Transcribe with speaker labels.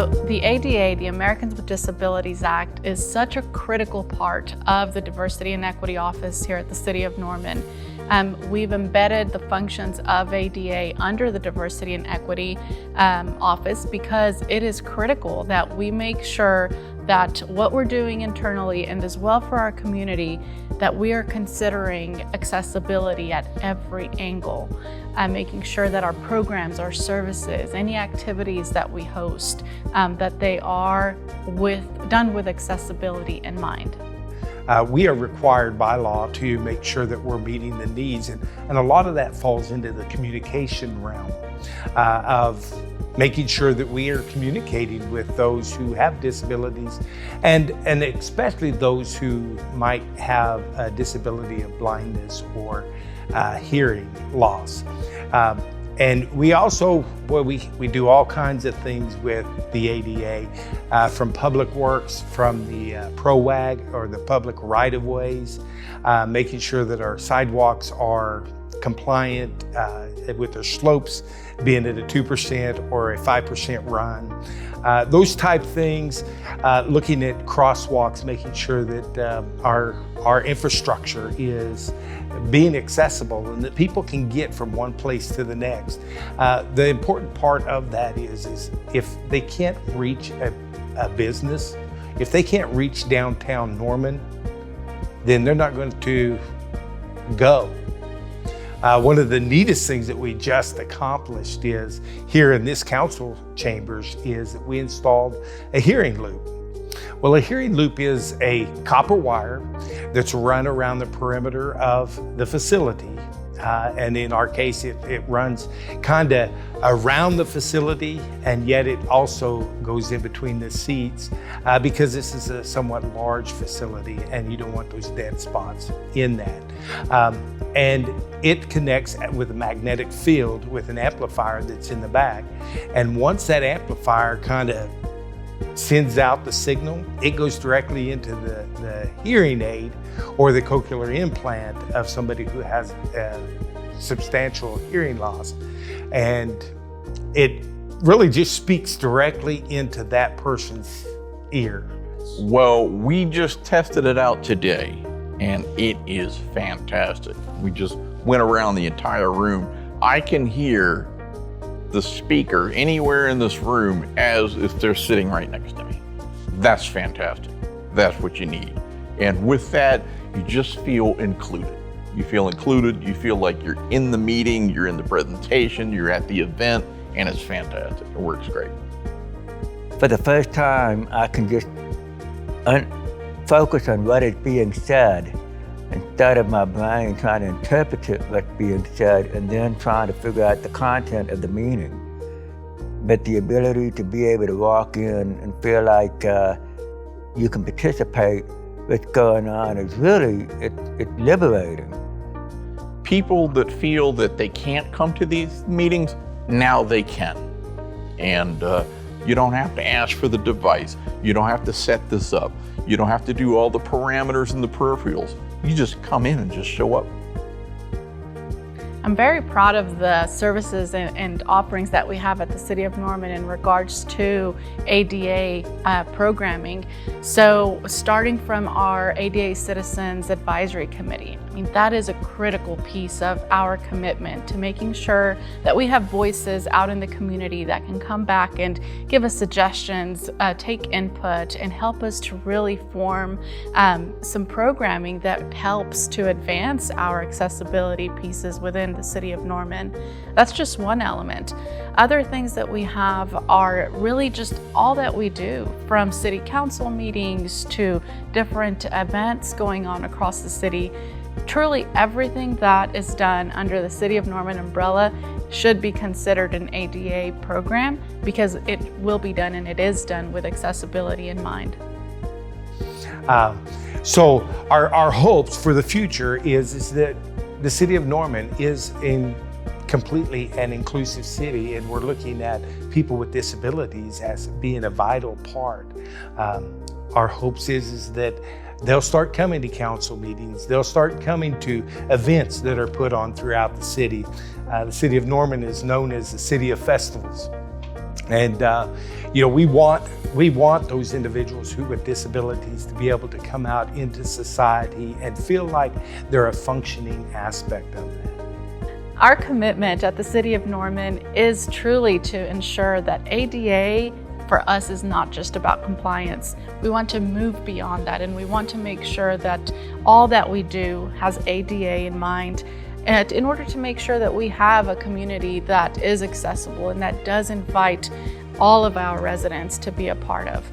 Speaker 1: So the ADA, the Americans with Disabilities Act, is such a critical part of the Diversity and Equity Office here at the City of Norman. We've embedded the functions of ADA under the Diversity and Equity Office because it is critical that we make sure that what we're doing internally and as well for our community, that we are considering accessibility at every angle, making sure that our programs, our services, any activities that we host, that they are done with accessibility in mind.
Speaker 2: We are required by law to make sure that we're meeting the needs, and a lot of that falls into the communication realm of making sure that we are communicating with those who have disabilities and especially those who might have a disability of blindness or hearing loss. And we also, we do all kinds of things with the ADA, from public works, from the PROWAG or the public right-of-ways, making sure that our sidewalks are compliant with their slopes, being at a 2% or a 5% run. Those type things, looking at crosswalks, making sure that our infrastructure is being accessible and that people can get from one place to the next. The important part of that is if they can't reach a business, if they can't reach downtown Norman, then they're not going to go. One of the neatest things that we just accomplished is here in this council chambers is that we installed a hearing loop. Well, a hearing loop is a copper wire that's run around the perimeter of the facility. And in our case, it runs kind of around the facility, and yet it also goes in between the seats because this is a somewhat large facility and you don't want those dead spots in that. And it connects with a magnetic field with an amplifier that's in the back. And once that amplifier kind of sends out the signal, it goes directly into the hearing aid or the cochlear implant of somebody who has a substantial hearing loss. And it really just speaks directly into that person's ear.
Speaker 3: Well, we just tested it out today and it is fantastic. We just went around the entire room. I can hear the speaker anywhere in this room as if they're sitting right next to me. That's fantastic. That's what you need. And with that, you just feel included. You feel included, you feel like you're in the meeting, you're in the presentation, you're at the event, and it's fantastic. It works great.
Speaker 4: For the first time, I can just focus on what is being said instead of my brain trying to interpret what's being said and then trying to figure out the content of the meaning. But the ability to be able to walk in and feel like you can participate what's going on is really, it's liberating.
Speaker 3: People that feel that they can't come to these meetings, now they can. And you don't have to ask for the device. You don't have to set this up. You don't have to do all the parameters and the peripherals. You just come in and just show up.
Speaker 1: I'm very proud of the services and offerings that we have at the City of Norman in regards to ADA programming. So starting from our ADA Citizens Advisory Committee, I mean, that is a critical piece of our commitment to making sure that we have voices out in the community that can come back and give us suggestions, take input, and help us to really form some programming that helps to advance our accessibility pieces within the City of Norman. That's just one element. Other things that we have are really just all that we do, from city council meetings to different events going on across the city. Truly everything that is done under the City of Norman umbrella should be considered an ADA program because it will be done and it is done with accessibility in mind.
Speaker 2: So our hopes for the future is that the City of Norman is in completely an inclusive city, and we're looking at people with disabilities as being a vital part. Our hopes is that they'll start coming to council meetings. They'll start coming to events that are put on throughout the city. The City of Norman is known as the City of Festivals. And we want those individuals who with disabilities to be able to come out into society and feel like they're a functioning aspect of that.
Speaker 1: Our commitment at the City of Norman is truly to ensure that ADA for us is not just about compliance. We want to move beyond that, and we want to make sure that all that we do has ADA in mind, and in order to make sure that we have a community that is accessible and that does invite all of our residents to be a part of.